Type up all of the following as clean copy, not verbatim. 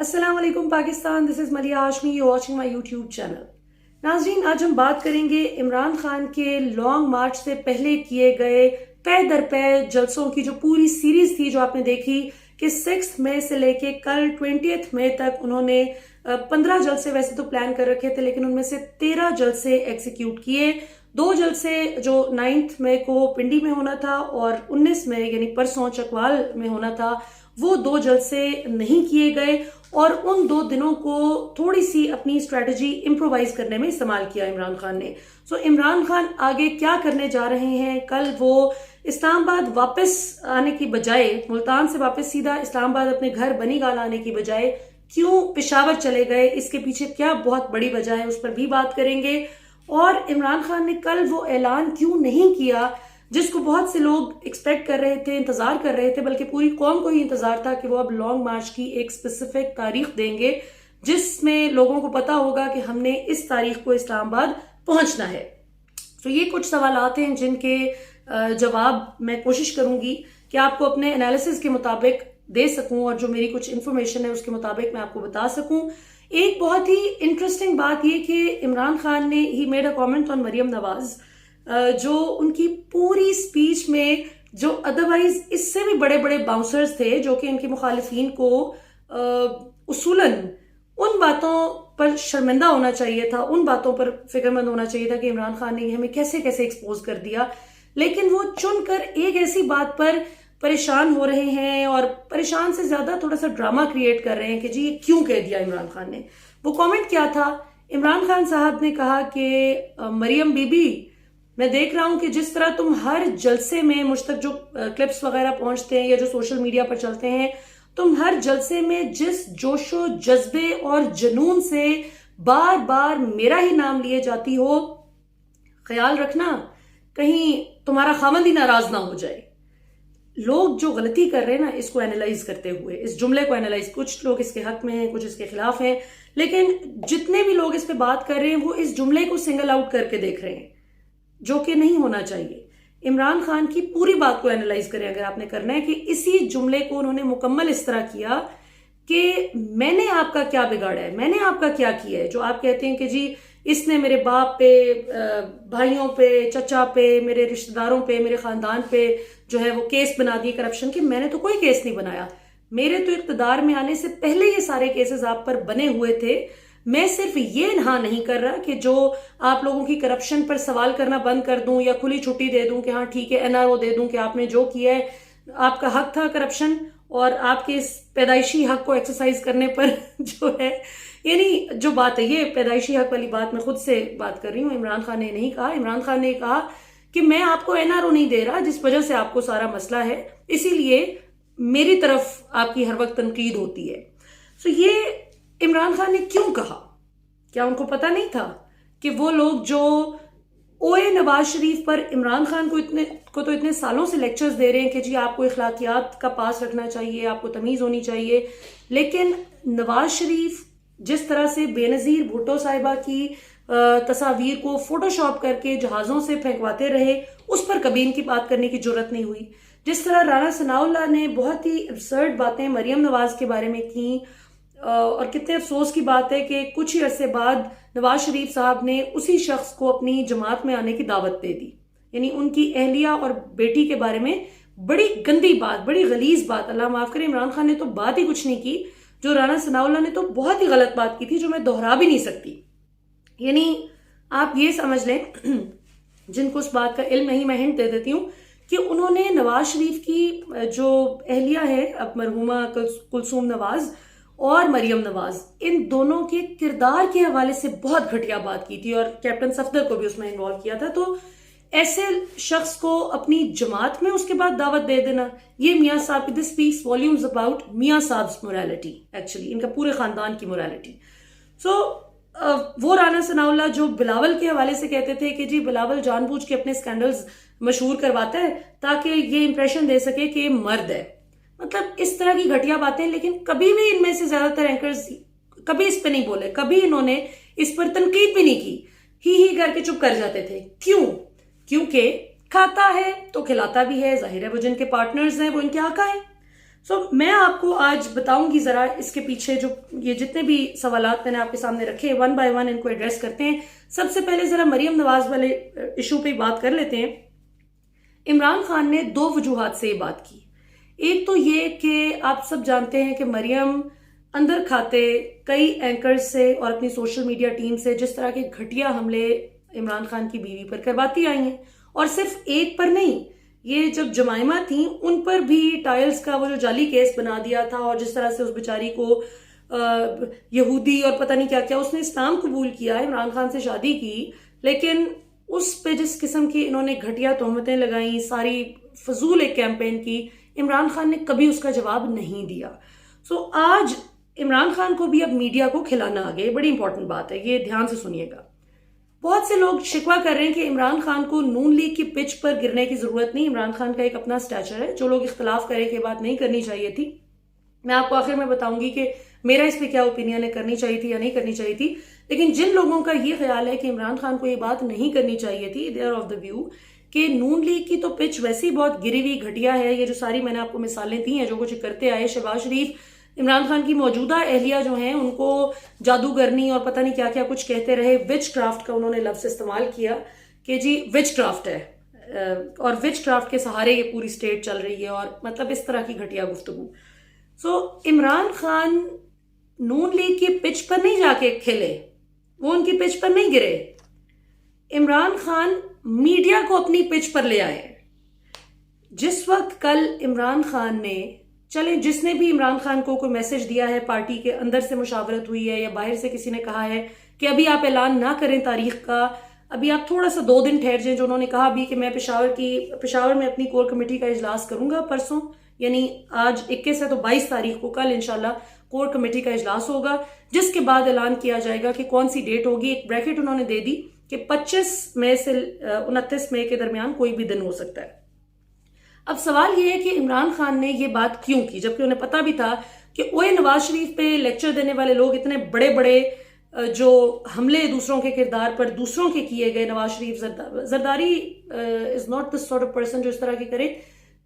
अस्सलाम वालेकुम Pakistan, this is मलिया Hashmi, you watching my YouTube channel. नाज़रीन, आज हम बात करेंगे इमरान खान के लॉन्ग मार्च से पहले किए गए पै दर पै जलसों की जो पूरी सीरीज थी, जो आपने देखी कि 6 मई से लेके कल 20 मई तक उन्होंने 15 जलसे वैसे तो प्लान कर रखे थे, लेकिन उनमें से 13 जलसे एग्जीक्यूट किए। 2 जलसे जो 9 मई को पिंडी में होना था और 19 मई यानी परसों चकवाल में होना था, वो 2 जलसे नहीं किए गए और उन 2 दिनों को थोड़ी सी अपनी स्ट्रेटजी इम्प्रोवाइज करने में इस्तेमाल किया इमरान खान ने। सो इमरान खान आगे क्या करने जा रहे हैं? कल वो इस्लामाबाद वापस आने की बजाय, मुल्तान से वापस सीधा इस्लामाबाद अपने घर बनीगाल आने की बजाय क्यों पेशावर चले गए? इसके पीछे क्या बहुत बड़ी वजह है, उस पर भी बात करेंगे। और इमरान खान ने कल वो ऐलान क्यों नहीं किया जिसको बहुत से लोग एक्सपेक्ट कर रहे थे, इंतजार कर रहे थे, बल्कि पूरी कौम को ही इंतजार था कि वो अब लॉन्ग मार्च की एक स्पेसिफिक तारीख देंगे जिसमें लोगों को पता होगा कि हमने इस तारीख को इस्लामाबाद पहुंचना है। तो ये कुछ सवालात हैं जिनके जवाब मैं कोशिश करूंगी कि आपको अपने एनालिसिस के मुताबिक दे सकूं और जो मेरी कुछ इन्फॉर्मेशन है उसके मुताबिक मैं आपको बता सकूं। एक बहुत ही इंटरेस्टिंग बात ये कि इमरान खान ने he made a comment on Maryam Nawaz, जो उनकी पूरी स्पीच में जो अदरवाइज इससे भी बड़े बड़े बाउंसर्स थे जो कि इनके मुखालिफिन को उसूलन उन बातों पर शर्मिंदा होना चाहिए था, उन बातों पर फिक्रमंद होना चाहिए था कि इमरान खान ने हमें कैसे कैसे एक्सपोज कर दिया, लेकिन वो चुनकर एक ऐसी बात पर परेशान हो रहे हैं और परेशान से ज्यादा थोड़ा सा ड्रामा क्रिएट कर रहे हैं कि जी ये क्यों कह दिया इमरान खान ने। वो कमेंट क्या था? इमरान खान साहब ने कहा कि मरियम बीबी, मैं देख रहा हूं कि जिस तरह तुम हर जलसे में मुझ तक जो क्लिप्स वगैरह पहुंचते हैं या जो सोशल मीडिया पर चलते हैं, तुम हर जलसे में जिस जोशो जज्बे और जुनून से बार बार मेरा ही नाम लिए जाती हो, ख्याल रखना कहीं तुम्हारा खामंद ही नाराज ना हो जाए। लोग जो गलती कर रहे हैं ना, इसको एनालाइज करते हुए, इस जुमले को एनालाइज, कुछ लोग इसके हक में हैं, कुछ इसके खिलाफ हैं, लेकिन जितने भी लोग इस पे बात कर रहे हैं वो इस जुमले को सिंगल आउट करके देख रहे हैं, जो कि नहीं होना चाहिए। इमरान खान की पूरी बात को एनालाइज करें अगर आपने करना है कि इसी जुमले को उन्होंने मुकम्मल इस तरह किया कि मैंने आपका क्या बिगाड़ा है, मैंने आपका क्या किया है, जो आप कहते हैं कि जी इसने मेरे बाप पे, भाइयों पे, चचा पे, मेरे रिश्तेदारों पे, मेरे खानदान पे जो है वो केस बना दिए करप्शन के। मैंने तो कोई केस नहीं बनाया, मेरे तो इक़्तिदार में आने से पहले ये सारे केसेस आप पर बने हुए थे। मैं सिर्फ ये नहीं कर रहा कि जो आप लोगों की करप्शन पर सवाल करना बंद कर दूं या खुली छुट्टी दे दूं कि हाँ ठीक है, एनआरओ दे दूं कि आपने जो किया है आपका हक था करप्शन और आपके इस पैदाइशी हक को एक्सरसाइज करने पर जो है, यानी जो बात है ये पैदाइशी हक वाली बात मैं खुद से बात कर रही हूँ, इमरान खान ने नहीं कहा। इमरान खान ने कहा कि मैं आपको एनआरओ नहीं दे रहा जिस वजह से आपको सारा मसला है, इसीलिए मेरी तरफ आपकी हर वक्त तनकीद होती है। तो ये इमरान खान ने क्यों कहा? क्या उनको पता नहीं था कि वो लोग जो ओए नवाज शरीफ पर इमरान खान को तो इतने सालों से लेक्चर्स दे रहे हैं कि जी आपको इखलाकियात का पास रखना चाहिए, आपको तमीज होनी चाहिए, लेकिन नवाज शरीफ जिस तरह से बेनजीर भुट्टो साहिबा की तस्वीर को फोटोशॉप करके जहाजों से फेंकवाते रहे, उस पर कभी इनकी बात करने की जरूरत नहीं हुई। जिस तरह राना सनाउल्लाह ने बहुत ही एब्सर्ड बातें मरियम नवाज के बारे में की, और कितने अफसोस की बात है कि कुछ ही अरसे बाद नवाज शरीफ साहब ने उसी शख्स को अपनी जमात में आने की दावत दे दी, यानी उनकी अहलिया और बेटी के बारे में बड़ी गंदी बात, बड़ी गलीज बात, अल्लाह माफ करे। इमरान खान ने तो बात ही कुछ नहीं की, जो राना सनाउल्लाह ने तो बहुत ही गलत बात की थी जो मैं दोहरा भी नहीं सकती। यानी आप ये समझ लें, जिनको उस बात का इल्म नहीं, मैं हिंट दे देती हूँ कि उन्होंने नवाज शरीफ की जो अहलिया है अब मरहूमा कुलसूम नवाज और मरियम नवाज, इन दोनों के किरदार के हवाले से बहुत घटिया बात की थी और कैप्टन सफदर को भी उसमें इन्वॉल्व किया था। तो ऐसे शख्स को अपनी जमात में उसके बाद दावत दे देना, ये मियाँ साहब की, दिस स्पीक्स वॉल्यूम्स अबाउट मियाँ साहब मोरालिटी, एक्चुअली इनका पूरे खानदान की मोरालिटी। सो वो राना सनाउल्लाह जो बिलावल के हवाले से कहते थे कि जी बिलावल जानबूझ के अपने स्कैंडल्स मशहूर करवाता है ताकि ये इंप्रेशन दे सके कि मर्द है, मतलब इस तरह की घटिया बातें। लेकिन कभी भी इनमें से ज्यादातर एंकर्स कभी इस पे नहीं बोले, कभी इन्होंने इस पर तनकीद भी नहीं की, ही करके चुप कर जाते थे। क्यों? क्योंकि खाता है तो खिलाता भी है, जाहिर है वो जिनके पार्टनर्स हैं वो इनके आका हैं। मैं आपको आज बताऊंगी जरा इसके पीछे जो ये जितने भी सवालात मैंने आपके सामने रखे, वन बाय वन इनको एड्रेस करते हैं। सबसे पहले जरा मरियम नवाज वाले इशू पे बात कर लेते हैं। इमरान खान ने दो वजूहात से ये बात की। एक तो ये कि आप सब जानते हैं कि मरियम अंदर खाते कई एंकर्स से और अपनी सोशल मीडिया टीम से जिस तरह के घटिया हमले इमरान खान की बीवी पर करवाती आई हैं, और सिर्फ एक पर नहीं, ये जब जमाइमा थी उन पर भी टाइल्स का वो जो जाली केस बना दिया था, और जिस तरह से उस बेचारी को यहूदी और पता नहीं क्या क्या, उसने इस्लाम कबूल किया, इमरान खान से शादी की, लेकिन उस पे जिस किस्म की इन्होंने घटिया तोहमतें लगाई, सारी फजूल एक कैंपेन की, इमरान खान ने कभी उसका जवाब नहीं दिया। आज इमरान खान को भी अब मीडिया को खिलाना आ गया। बड़ी इंपॉर्टेंट बात है, ये ध्यान से सुनिएगा। बहुत से लोग शिकवा कर रहे हैं कि इमरान खान को नून लीग की पिच पर गिरने की जरूरत नहीं, इमरान खान का एक अपना स्टैचर है। जो लोग इख्तलाफ करें कि बात नहीं करनी चाहिए थी, मैं आपको आखिर में बताऊंगी कि मेरा इस पे क्या ओपिनियन है, करनी चाहिए थी या नहीं करनी चाहिए थी। लेकिन जिन लोगों का ये ख्याल है कि इमरान खान को ये बात नहीं करनी चाहिए थी, they are of the view कि नून लीग की तो पिच वैसे ही बहुत गिरी हुई घटिया है। ये जो सारी मैंने आपको मिसालें दी हैं, जो कुछ करते आए, शहबाज शरीफ इमरान खान की मौजूदा एहलिया जो हैं उनको जादूगरनी और पता नहीं क्या क्या कुछ कहते रहे, विच क्राफ्ट का उन्होंने लफ्ज इस्तेमाल किया कि जी विच क्राफ्ट है, और विच क्राफ्ट के सहारे ये पूरी स्टेट चल रही है, और मतलब इस तरह की घटिया गुफ्तगू। इमरान खान नून लीग की पिच पर नहीं जाके खेले, वो उनकी पिच पर नहीं गिरे, इमरान खान मीडिया को अपनी पिच पर ले आए। जिस वक्त कल इमरान खान ने, चले जिसने भी इमरान खान को कोई मैसेज दिया है, पार्टी के अंदर से मुशावरत हुई है या बाहर से किसी ने कहा है कि अभी आप ऐलान ना करें तारीख का, अभी आप थोड़ा सा 2 दिन ठहर जाएं, जो उन्होंने कहा भी कि मैं पेशावर में अपनी कोर कमेटी का इजलास करूंगा परसों, यानी आज 21 है तो 22 तारीख को कल इंशाल्लाह कोर कमेटी का इजलास होगा, जिसके बाद ऐलान किया जाएगा कि कौन सी डेट होगी। एक ब्रैकेट उन्होंने दे दी कि 25 मई से 29 मई के दरमियान कोई भी दिन हो सकता है। अब सवाल यह है कि इमरान खान ने यह बात क्यों की, जबकि उन्हें पता भी था कि ओए नवाज शरीफ पे लेक्चर देने वाले लोग इतने बड़े बड़े जो हमले दूसरों के किरदार पर दूसरों के किए गए, Nawaz Sharif Zardari is not the sort of person जो इस तरह की करे।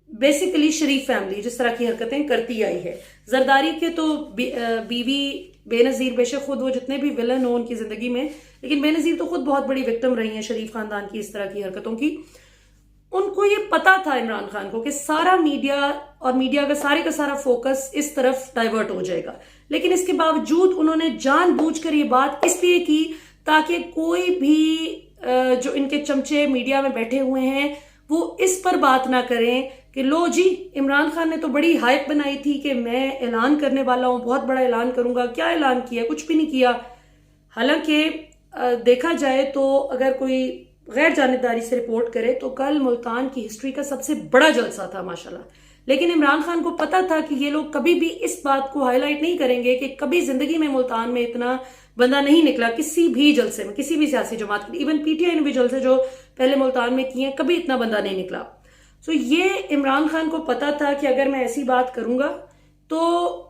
बेसिकली शरीफ फैमिली जिस तरह की हरकतें करती आई है, जरदारी के तो बीवी बेनजीर, बेशक खुद वो जितने भी विलन हो उनकी जिंदगी में, लेकिन बेनजीर तो खुद बहुत बड़ी विक्टिम रही है शरीफ खानदान की इस तरह की हरकतों की। उनको ये पता था इमरान खान को कि सारा मीडिया और मीडिया का सारा फोकस इस तरफ डाइवर्ट हो जाएगा, लेकिन इसके बावजूद उन्होंने जानबूझकर ये बात इसलिए की ताकि कोई भी जो इनके चमचे मीडिया में बैठे हुए हैं वो इस पर बात ना करें कि लो जी इमरान खान ने तो बड़ी हाइप बनाई थी कि मैं ऐलान करने वाला हूं, बहुत बड़ा ऐलान करूंगा। क्या ऐलान किया? कुछ भी नहीं किया। हालांकि देखा जाए तो अगर कोई गैर जानिबदारी से रिपोर्ट करे तो कल मुल्तान की हिस्ट्री का सबसे बड़ा जलसा था माशाल्लाह, लेकिन इमरान खान को पता था कि ये लोग कभी भी इस बात को हाईलाइट नहीं करेंगे कि कभी जिंदगी में मुल्तान में इतना बंदा नहीं निकला किसी भी जलसे में, किसी भी सियासी जमात के, इवन पीटीआई ने भी जलसे जो पहले मुल्तान में किए कभी इतना बंदा नहीं निकला। ये इमरान खान को पता था कि अगर मैं ऐसी बात करूंगा तो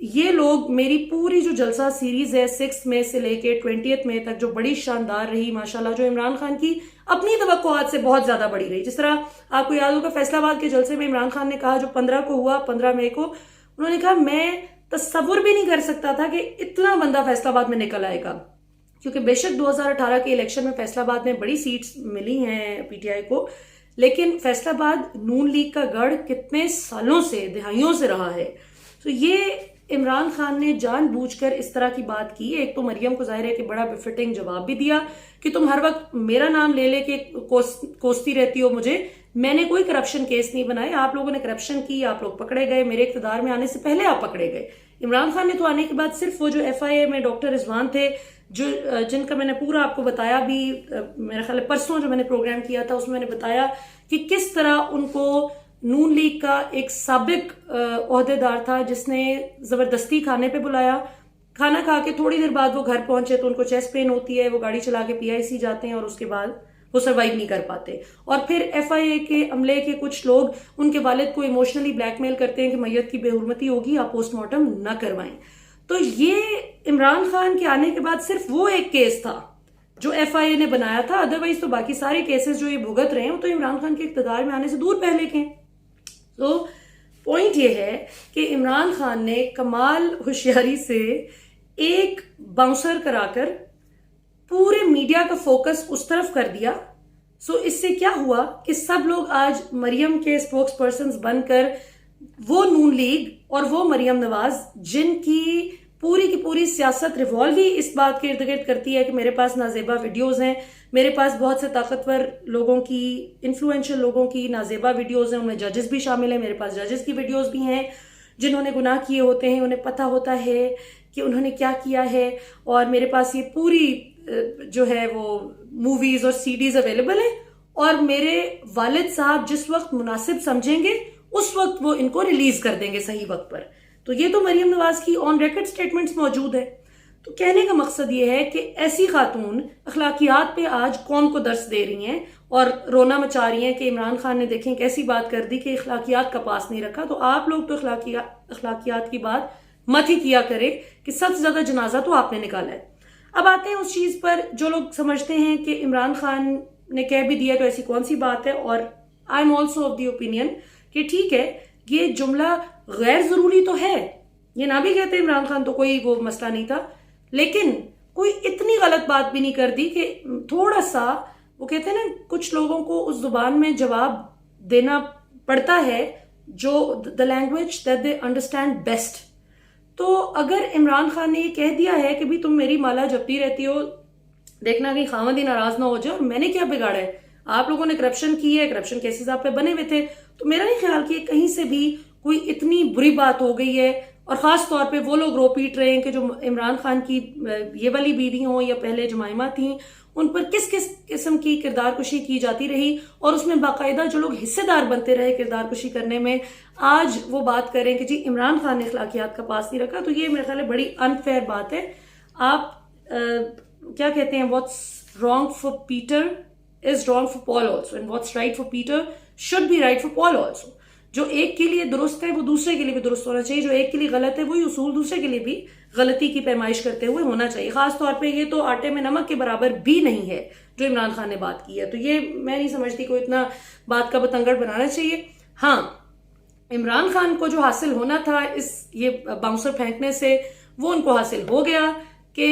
ये लोग मेरी पूरी जो जलसा सीरीज है 6 मई से लेके 20 मई तक जो बड़ी शानदार रही माशाल्लाह, जो इमरान खान की अपनी तवक्कुआत से बहुत ज्यादा बड़ी रही। जिस तरह आपको याद होगा फैसलाबाद के जलसे में इमरान खान ने कहा, जो 15 को हुआ, 15 मई को, उन्होंने कहा मैं तस्वुर भी नहीं कर सकता था कि इतना बंदा फैसलाबाद में निकल आएगा, क्योंकि बेशक 2018 के इलेक्शन में फैसलाबाद में बड़ी सीट्स मिली हैं पीटीआई को, लेकिन फैसलाबाद नून लीग का गढ़ कितने सालों से, दिहाइयों से रहा है। ये इमरान खान ने जानबूझकर इस तरह की बात की। एक तो मरियम को जाहिर है कि बड़ा बेफिटिंग जवाब भी दिया कि तुम हर वक्त मेरा नाम ले लेके कोसती रहती हो मुझे, मैंने कोई करप्शन केस नहीं बनाए, आप लोगों ने करप्शन की, आप लोग पकड़े गए, मेरे इख्तिदार में आने से पहले आप पकड़े गए। इमरान खान ने तो आने के बाद सिर्फ वो जो FIA में डॉक्टर रिजवान थे, जो जिनका मैंने पूरा आपको बताया भी, मेरा ख्याल परसों जो मैंने प्रोग्राम किया था उसमें मैंने बताया कि किस तरह उनको नून लीग का एक साबिक ओहदेदार था जिसने जबरदस्ती खाने पे बुलाया, खाना खा के थोड़ी देर बाद वो घर पहुंचे तो उनको चेस्ट पेन होती है, वो गाड़ी चला के PIC जाते हैं और उसके बाद वो सर्वाइव नहीं कर पाते, और फिर FIA के अमले के कुछ लोग उनके वालिद को इमोशनली ब्लैकमेल करते हैं कि मैयत की बेहुरमती होगी, आप पोस्टमार्टम न करवाएं। तो ये इमरान खान के आने के बाद सिर्फ वो एक केस था जो FIA ने बनाया था, अदरवाइज तो बाकी सारे केसेस जो ये भुगत रहे हैं वो तो इमरान खान के इख्तिदार में आने से दूर पहले के हैं। तो पॉइंट ये है कि इमरान खान ने कमाल होशियारी से एक बाउंसर कराकर पूरे मीडिया का फोकस उस तरफ कर दिया। सो इससे क्या हुआ कि सब लोग आज मरियम के स्पोक्स पर्सन बनकर वो नून लीग और वो मरियम नवाज जिनकी पूरी की पूरी सियासत रिवॉल्व ही इस बात के इर्द गिर्द करती है कि मेरे पास नाजेबा वीडियोस हैं, मेरे पास बहुत से ताकतवर लोगों की, इन्फ्लुएंशियल लोगों की नाजेबा वीडियोस हैं, उनमें जजेस भी शामिल हैं, मेरे पास जजेस की वीडियोस भी हैं जिन्होंने गुनाह किए होते हैं, उन्हें पता होता है कि उन्होंने क्या किया है, और मेरे पास ये पूरी जो है वो मूवीज और सीडीज अवेलेबल हैं, और मेरे वालिद साहब जिस वक्त मुनासिब समझेंगे उस वक्त वो इनको रिलीज कर देंगे सही वक्त पर। तो ये तो मरियम नवाज की ऑन रिकॉर्ड स्टेटमेंट्स मौजूद है। तो कहने का मकसद ये है कि ऐसी खातून अखलाकियात पे आज कौम को दर्स दे रही हैं और रोना मचा रही हैं कि इमरान खान ने देखें कैसी बात कर दी कि अखलाकियात का पास नहीं रखा। तो आप लोग तो अखलाकियात की बात मत ही किया करें कि सबसे ज्यादा जनाजा तो आपने निकाला है। अब आते हैं उस चीज पर जो लोग समझते हैं कि इमरान खान ने कह भी दिया तो ऐसी कौन सी बात है, और I am also of the opinion कि ठीक है ये जुमला गैर जरूरी तो है, ये ना भी कहते इमरान खान तो कोई वो मसला नहीं था, लेकिन कोई इतनी गलत बात भी नहीं कर दी कि थोड़ा सा वो कहते हैं ना कुछ लोगों को उस जुबान में जवाब देना पड़ता है जो the language that they understand best. तो अगर इमरान खान ने ये कह दिया है कि भी तुम मेरी माला जपती रहती हो, देखना कहीं खामद ही नाराज ना हो जाए, और मैंने क्या बिगाड़ा है, आप लोगों ने करप्शन की है, करप्शन केसेस आप पे बने हुए थे, तो मेरा नहीं ख्याल कि कहीं से भी कोई इतनी बुरी बात हो गई है। और खास तौर पे वो लोग रो पीट रहे हैं कि जो इमरान खान की ये वाली बीवी हो या पहले जमाइमा थी, उन पर किस किस किस्म की किरदार कुशी की जाती रही, और उसमें बाकायदा जो लोग हिस्सेदार बनते रहे किरदार कुशी करने में, आज वो बात करें कि जी इमरान खान ने अखलाकियात का पास नहीं रखा। तो ये मेरे ख्याल है बड़ी अनफेयर बात है। आप क्या कहते हैं, what's wrong for Peter is wrong for Paul also, and what's right for Peter should be right for Paul also. जो एक के लिए दुरुस्त है वो दूसरे के लिए भी दुरुस्त होना चाहिए, जो एक के लिए गलत है वही उसूल दूसरे के लिए भी गलती की पैमाइश करते हुए होना चाहिए। खास तौर पे ये तो आटे में नमक के बराबर भी नहीं है जो इमरान खान ने बात की है। तो ये मैं नहीं समझती कोई इतना बात का बतंगड़ बनाना चाहिए। हाँ, इमरान खान को जो हासिल होना था इस ये बाउंसर फेंकने से, वो उनको हासिल हो गया कि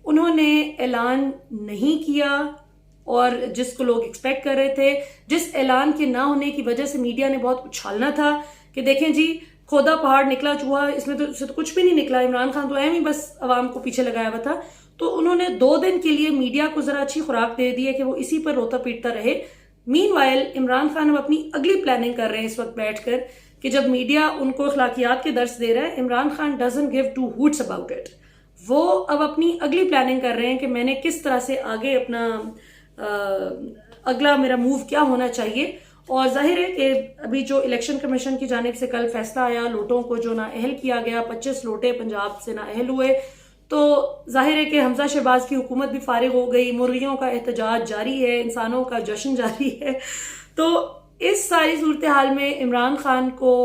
उन्होंने ऐलान नहीं किया, और जिसको लोग एक्सपेक्ट कर रहे थे, जिस ऐलान के ना होने की वजह से मीडिया ने बहुत उछालना था कि देखें जी खोदा पहाड़ निकला चूहा, इसमें तो कुछ भी नहीं निकला, इमरान खान तो एम ही बस अवाम को पीछे लगाया हुआ था। तो उन्होंने 2 दिन के लिए मीडिया को जरा अच्छी खुराक दे दी है कि वो इसी पर रोता पीटता रहे। मीनवाइल इमरान खान अब अपनी अगली प्लानिंग कर रहे हैं इस वक्त बैठकर कि जब मीडिया उनको अखलाकियात के दर्स दे रहा है, Imran Khan doesn't give two hoots about it. वो अब अपनी अगली प्लानिंग कर रहे हैं कि मैंने किस तरह से आगे अपना अगला मेरा मूव क्या होना चाहिए। और जाहिर है कि अभी जो इलेक्शन कमीशन की जानिब से कल फैसला आया, लोटों को जो नाअहल किया गया, 25 लोटे पंजाब से नाअहल हुए, तो जाहिर है कि हमजा शहबाज की हुकूमत भी फारिग हो गई, मुर्गियों का एहतजाज जारी है, इंसानों का जश्न जारी है। तो इस सारी सूरत हाल में इमरान खान को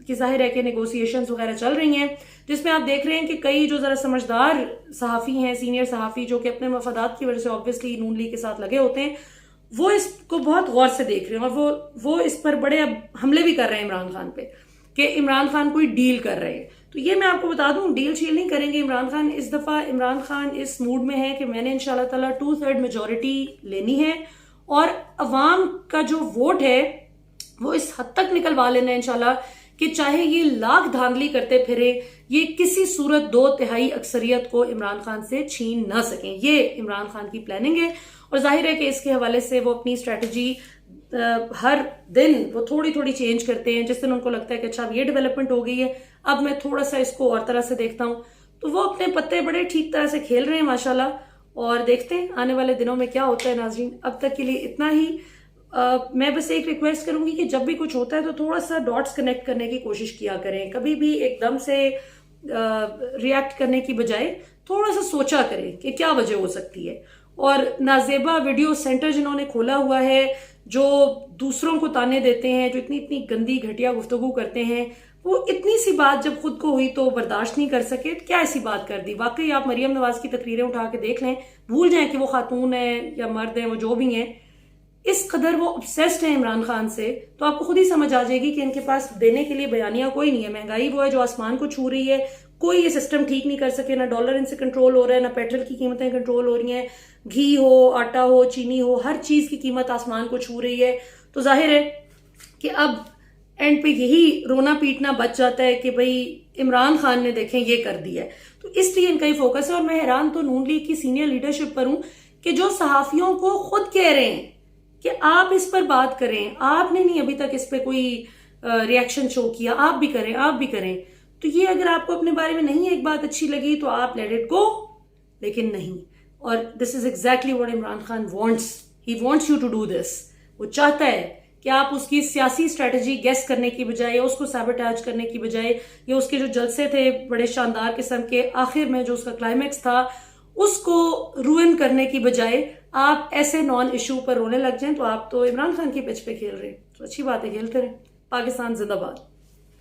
कि जाहिर है कि नेगोशिएशंस वगैरह चल रही हैं, जिसमें आप देख रहे हैं कि कई जो जरा समझदार सहाफ़ी हैं, सीनियर सहाफ़ी जो कि अपने मफादात की वजह से ऑब्वियसली नून लीग के साथ लगे होते हैं, वो इसको बहुत गौर से देख रहे हैं, और वो इस पर बड़े अब हमले भी कर रहे हैं इमरान खान पे कि इमरान खान कोई डील कर रहे हैं। तो ये मैं आपको बता दूं, डील शील नहीं करेंगे इमरान खान। इस दफा इमरान खान इस मूड में है कि मैंने इंशाल्लाह ताला 2/3 मेजोरिटी लेनी है, और अवाम का जो वोट है वो इस हद तक निकलवा लेना है इंशाल्लाह कि चाहे ये लाख धांधली करते फिरे, ये किसी सूरत 2/3 अक्सरियत को इमरान खान से छीन ना सकें। ये इमरान खान की प्लानिंग है, और जाहिर है कि इसके हवाले से वो अपनी स्ट्रेटजी हर दिन वो थोड़ी थोड़ी चेंज करते हैं। जिस दिन उनको लगता है कि अच्छा अब ये डेवलपमेंट हो गई है, अब मैं थोड़ा सा इसको और तरह से देखता हूँ, तो वो अपने पत्ते बड़े ठीक तरह से खेल रहे हैं माशाल्लाह। और देखते हैं आने वाले दिनों में क्या होता है। नाज़रीन, अब तक के लिए इतना ही। मैं बस एक रिक्वेस्ट करूंगी कि जब भी कुछ होता है तो थोड़ा सा डॉट्स कनेक्ट करने की कोशिश किया करें। कभी भी एकदम से रिएक्ट करने की बजाय थोड़ा सा सोचा करें कि क्या वजह हो सकती है। और नाजेबा वीडियो सेंटर जिन्होंने खोला हुआ है, जो दूसरों को ताने देते हैं, जो इतनी इतनी गंदी घटिया गुफ्तगू करते हैं, वो इतनी सी बात जब खुद को हुई तो बर्दाश्त नहीं कर सके, क्या ऐसी बात कर दी। वाकई आप मरियम नवाज की तकरीरें उठा के देख लें, भूल जाएं कि वो खातून है या मर्द है, वो जो भी हैं, इस कदर वो ऑब्सेस्ड है इमरान खान से, तो आपको खुद ही समझ आ जाएगी कि इनके पास देने के लिए बयानिया कोई नहीं है। महंगाई वो है जो आसमान को छू रही है, कोई ये सिस्टम ठीक नहीं कर सके, ना डॉलर इनसे कंट्रोल हो रहा है, ना पेट्रोल की कीमतें कंट्रोल हो रही हैं, घी हो, आटा हो, चीनी हो, हर चीज की कीमत आसमान को छू रही है। तो जाहिर है कि अब एंड पे यही रोना पीटना बच जाता है कि भाई इमरान खान ने देखें ये कर दिया है। तो इसलिए इनका ही फोकस है। और मैं हैरान तो नून लीग की सीनियर लीडरशिप पर हूं कि जो सहाफियों को खुद कह रहे हैं कि आप इस पर बात करें, आपने नहीं अभी तक इस पर कोई रिएक्शन शो किया, आप भी करें, आप भी करें। तो ये अगर आपको अपने बारे में नहीं एक बात अच्छी लगी तो आप लेट इट गो, लेकिन नहीं। और this is exactly what Imran Khan wants, he wants you to do this. वो चाहता है कि आप उसकी सियासी स्ट्रेटजी गेस करने की बजाय, या उसको सैबोटेज करने की बजाय, या उसके जो जलसे थे बड़े शानदार किस्म के, आखिर में जो उसका क्लाइमैक्स था उसको रुइन करने की बजाय आप ऐसे नॉन इशू पर रोने लग जाएं। तो आप तो इमरान खान की पिच पे खेल रहे हैं, तो अच्छी बात है, खेलते रहें। पाकिस्तान जिंदाबाद।